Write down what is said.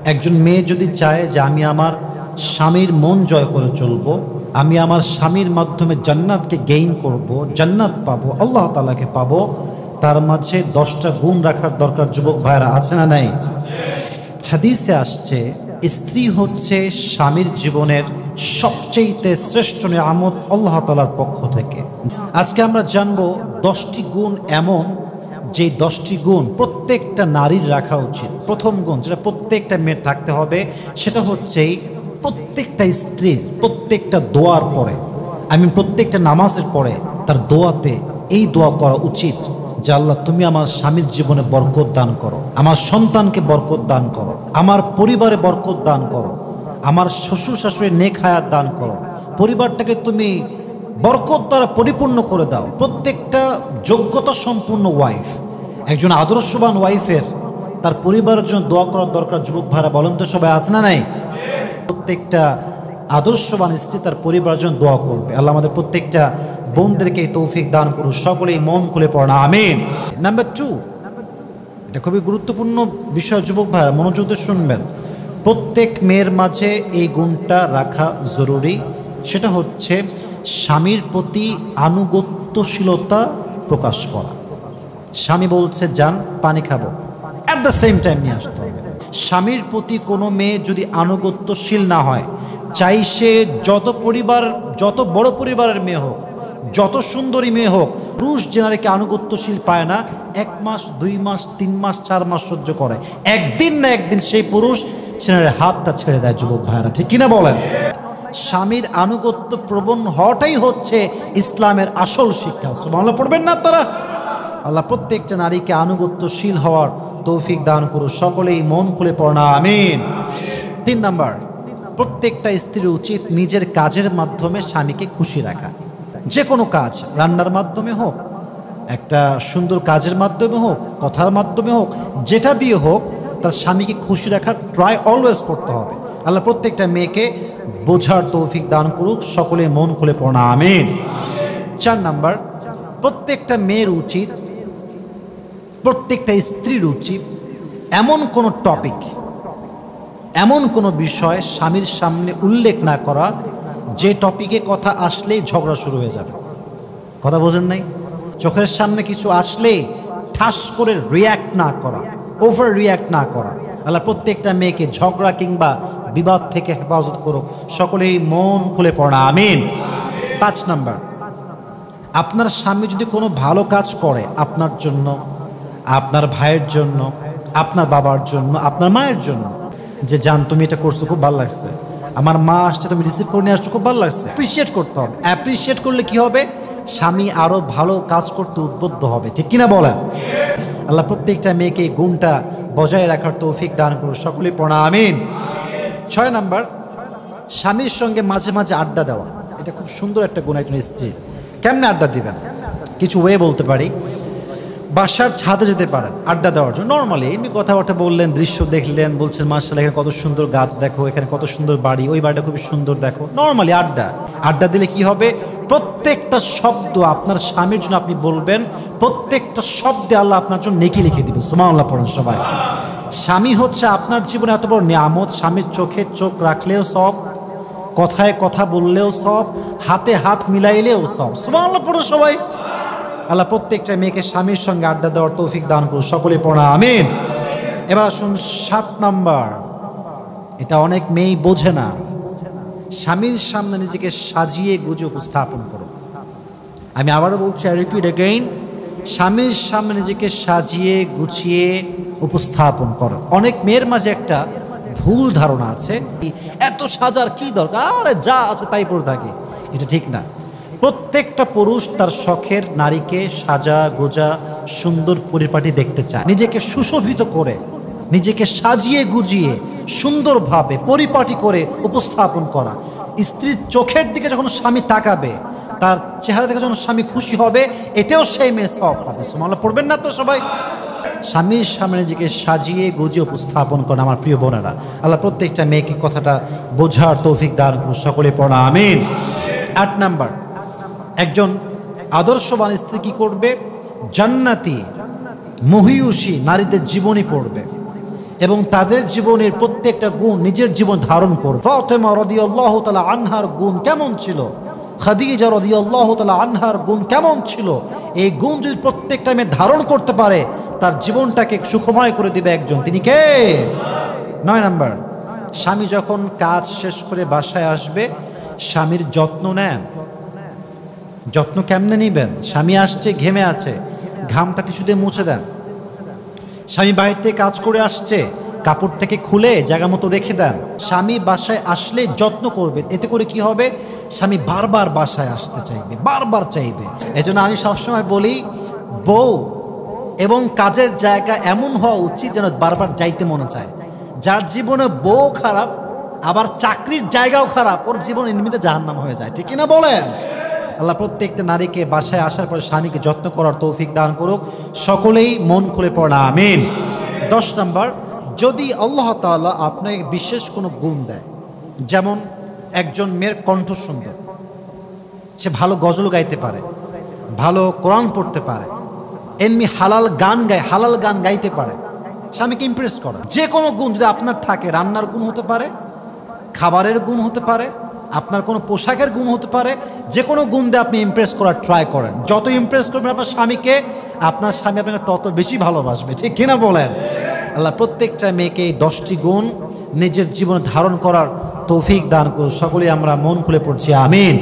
একজন মেয়ে যদি চায় যে আমি আমার স্বামীর মন জয় করে চলবো, আমি আমার স্বামীর মাধ্যমে জান্নাতকে গেইন করব, জান্নাত পাবো, আল্লাহ তাআলাকে পাবো, তার মাঝে 10টা গুণ রাখার দরকার। যুবক ভাইরা আছে না নাই? হাদিসে আসছে স্ত্রী হচ্ছে স্বামীর জীবনের সবচেয়ে শ্রেষ্ঠ নিয়ামত আল্লাহ তাআলার পক্ষ থেকে। আজকে আমরা জানবো 10টি গুণ এমন, যে 10টি গুণ প্রত্যেকটা নারীর রাখা উচিত। প্রথম গুণ যেটা প্রত্যেকটা মেয়ের থাকতে হবে, সেটা হচ্ছে প্রত্যেকটা স্ত্রীর প্রত্যেকটা দোয়ার পরে, প্রত্যেকটা নামাজের পরে তার দোয়াতে এই দোয়া করা উচিত যে আল্লাহ তুমি আমার স্বামীর জীবনে বরকত দান করো, আমার সন্তানকে বরকত দান করো, আমার পরিবারে বরকত দান করো, আমার শ্বশুর শাশুড়ি নেক হায়াত দান করো, পরিবারটাকে তুমি বরকত দ্বারা পরিপূর্ণ করে দাও। প্রত্যেকটা যোগ্যতা সম্পূর্ণ ওয়াইফ, একজন আদর্শবান ওয়াইফের তার পরিবারের জন্য দোয়া করার দরকার। যুবক ভাইরা বলেন তো সবাই আছে না নাই? প্রত্যেকটা আদর্শবান স্ত্রী তার পরিবারের জন্য দোয়া করবে। আল্লাহ আমাদের প্রত্যেকটা বোনদেরকে তৌফিক দান করুন, সকলেই মন খুলে পড়া আমিন। নাম্বার 2, এটা খুবই গুরুত্বপূর্ণ বিষয় যুবক ভাইরা, মনোযোগ দিয়ে শুনবেন। প্রত্যেক মেয়ের মাঝে এই গুণটা রাখা জরুরি, সেটা হচ্ছে স্বামীর প্রতি আনুগত্যশীলতা প্রকাশ করা। স্বামী বলছে যান পানি খাবো, অ্যাট দ্য সেম টাইম নিয়ে আসতে হবে। স্বামীর প্রতি কোনো মেয়ে যদি আনুগত্যশীল না হয়, চাই সে যত বড় পরিবারের মেয়ে হোক, যত সুন্দরী মেয়ে হোক, পুরুষ জেনারেকে আনুগত্যশীল পায় না, 1 মাস 2 মাস 3 মাস 4 মাস সহ্য করে, একদিন না একদিন সেই পুরুষ সেনারের হাতটা ছেড়ে দেয়। যুবক ভাইরা ঠিক কিনা বলেন? স্বামীর আনুগত্য প্রবণ হওয়াটাই হচ্ছে ইসলামের আসল শিক্ষা। সুবহানাল্লাহ পড়বেন না আপনারা? আল্লাহ প্রত্যেকটা নারীকে আনুগত্যশীল হওয়ার তৌফিক দান করুন, সকলেই মন খুলে পড়া আমিন। 3 নাম্বার, প্রত্যেকটা স্ত্রীর উচিত নিজের কাজের মাধ্যমে স্বামীকে খুশি রাখা। যে কোনো কাজ, রান্নার মাধ্যমে হোক, একটা সুন্দর কাজের মাধ্যমে হোক, কথার মাধ্যমে হোক, যেটা দিয়ে হোক, তার স্বামীকে খুশি রাখার ট্রাই অলওয়েজ করতে হবে। আল্লাহ প্রত্যেকটা মেয়েকে বোঝার তৌফিক দান করুক, সকলে মন খুলে পড়া আমিন। 4 নাম্বার, প্রত্যেকটা মেয়ের উচিত, প্রত্যেকটা স্ত্রীর উচিত এমন কোনো টপিক, এমন কোনো বিষয় স্বামীর সামনে উল্লেখ না করা যে টপিকে কথা আসলেই ঝগড়া শুরু হয়ে যাবে। কথা বোঝেন নাই? চোখের সামনে কিছু আসলেই ঠাস করে রিয়্যাক্ট না করা, ওভার রিয়্যাক্ট না করা। আল্লাহ প্রত্যেকটা মেয়েকে ঝগড়া কিংবা বিবাদ থেকে হেফাজত করুক, সকলেই মন খুলে পড়া আমিন। 5 নাম্বার, আপনার স্বামী যদি কোনো ভালো কাজ করে আপনার জন্য, আপনার ভাইয়ের জন্য, আপনার বাবার জন্য, আপনার মায়ের জন্য, যে জান তুমি এটা করছো খুব ভালো লাগছে, আমার মা আসছে তুমি রিসিভ করে নিয়ে আসছো খুব ভালো লাগছে, অ্যাপ্রিসিয়েট করতে হবে। অ্যাপ্রিসিয়েট করলে কি হবে? স্বামী আরো ভালো কাজ করতে উদ্বুদ্ধ হবে। ঠিক কিনা বলেন? আল্লাহ প্রত্যেকটা মেয়েকে এই গুণটা বজায় রাখার তৌফিক দান করুন, সকলেই পড়া আমিন। 6 নাম্বার, স্বামীর সঙ্গে মাঝে মাঝে আড্ডা দেওয়া। এটা খুব সুন্দর একটা গুণ একজন স্ত্রী। কেমনে আড্ডা দিবেন? কিছু ওয়ে বলতে পারি। বাসার ছাদে যেতে পারেন আড্ডা দেওয়ার জন্য, নর্মালি এমনি কথাবার্তা বললেন, দৃশ্য দেখলেন, বলছেন মাশাআল্লাহ এখানে কত সুন্দর গাছ দেখো, এখানে কত সুন্দর বাড়ি, ওই বাড়িটা খুবই সুন্দর দেখো, নর্মালি আড্ডা দিলে কি হবে? প্রত্যেকটা শব্দ আপনার স্বামীর জন্য আপনি বলবেন, প্রত্যেকটা শব্দে আল্লাহ আপনার জন্য নেকি লিখে দিবেন। সুবহানাল্লাহ পড়েন সবাই। স্বামী হচ্ছে আপনার জীবনে এত বড় নিয়ামত, স্বামীর চোখে চোখ রাখলেও সব, কথায় কথা বললেও সব, হাতে হাত মিলাইলেও সব। সুবহানাল্লাহ পড়েন সবাই। আল্লাহ প্রত্যেকটা মেয়েকে স্বামীর সঙ্গে আড্ডা দেওয়ার তৌফিক দান করুন, সকলে পড়া আমিন। এবার আসুন 7 নাম্বার, এটা অনেক মেয়েই বোঝে না। স্বামীর সামনে নিজেকে সাজিয়ে গুজিয়ে উপস্থাপন করো। আমি আবারও বলছি, আই রিপিট এগেইন, স্বামীর সামনে নিজেকে সাজিয়ে গুছিয়ে উপস্থাপন করো। অনেক মেয়ের মাঝে একটা ভুল ধারণা আছে, এত সাজার কি দরকার, আরে যা আছে তাই পরে থাকে। এটা ঠিক না। প্রত্যেকটা পুরুষ তার শখের নারীকে সাজা গোজা সুন্দর পরিপাটি দেখতে চায়। নিজেকে সুশোভিত করে, নিজেকে সাজিয়ে গুজিয়ে সুন্দরভাবে পরিপাটি করে উপস্থাপন করা। স্ত্রীর চোখের দিকে যখন স্বামী তাকাবে, তার চেহারা দেখে যখন স্বামী খুশি হবে, এতেও সেই মেয়ে সওয়াব পাবে। সুবহানাল্লাহ পড়বেন না তো সবাই? স্বামীর সামনে নিজেকে সাজিয়ে গুজিয়ে উপস্থাপন করেন আমার প্রিয় বোনেরা। আল্লাহ প্রত্যেকটা মেয়েকে কথাটা বোঝার তৌফিক দান করুন, সকলে পড়া আমিন। 8 নাম্বার, একজন আদর্শবান স্ত্রী কি করবে? জান্নাতি মহিয়সী নারীদের জীবনী পড়বে। এবং তাদের জীবনের প্রত্যেকটা গুণ নিজের জীবন ধারণ করবে। ফাতেমা রাদিয়াল্লাহু তাআলা আনহার গুণ কেমন ছিল, খাদিজা রাদিয়াল্লাহু তাআলা আনহার গুণ কেমন ছিল, এই গুণ যদি প্রত্যেকটা মেয়ে ধারণ করতে পারে তার জীবনটাকে সুখময় করে দিবে একজন, তিনি কে? 9 নাম্বার, স্বামী যখন কাজ শেষ করে বাসায় আসবে স্বামীর যত্ন নেন। যত্ন কেমনে নিবেন? স্বামী আসছে, ঘেমে আছে, ঘামটা টিস্যু দিয়ে মুছে দেন। স্বামী বাইরে থেকে কাজ করে আসছে, কাপড় থেকে খুলে জায়গা মতো রেখে দেন। স্বামী বাসায় আসলে যত্ন করবেন, এতে করে কি হবে? স্বামী বারবার বাসায় আসতে চাইবে, বারবার চাইবে। এজন্য আমি সবসময় বলি, বউ এবং কাজের জায়গা এমন হওয়া উচিত যেন বারবার যাইতে মনে চায়। যার জীবনে বউ খারাপ আবার চাকরির জায়গাও খারাপ, ওর জীবন এমনিতে জাহান্নাম হয়ে যায়, ঠিক কিনা বলেন? আল্লাহ প্রত্যেকটা নারীকে বাসায় আসার পরে স্বামীকে যত্ন করার তৌফিক দান করুক। সকলেই মন খুলে পড়া আমিন। 10 নম্বর, যদি আল্লাহ তাআলা আপনাকে বিশেষ কোনো গুণ দেয়, যেমন একজন মেয়ের কণ্ঠ সুন্দর, সে ভালো গজল গাইতে পারে, ভালো কোরআন পড়তে পারে, এমনি হালাল গান গাইতে পারে, স্বামীকে ইমপ্রেস করা। যে কোনো গুণ যদি আপনার থাকে, রান্নার গুণ হতে পারে, খাবারের গুণ হতে পারে, আপনার কোনো পোশাকের গুণ হতে পারে, যে কোনো গুণ দিয়ে আপনি ইমপ্রেস করার ট্রাই করেন। যত ইমপ্রেস করবেন আপনার স্বামীকে, আপনার স্বামী আপনাকে তত বেশি ভালোবাসবে, ঠিক কিনা বলেন? আল্লাহ প্রত্যেকটা মেয়েকে এই 10টি গুণ নিজের জীবনে ধারণ করার তৌফিক দান করুন। সকলেই আমরা মন খুলে পড়ছি আমিন।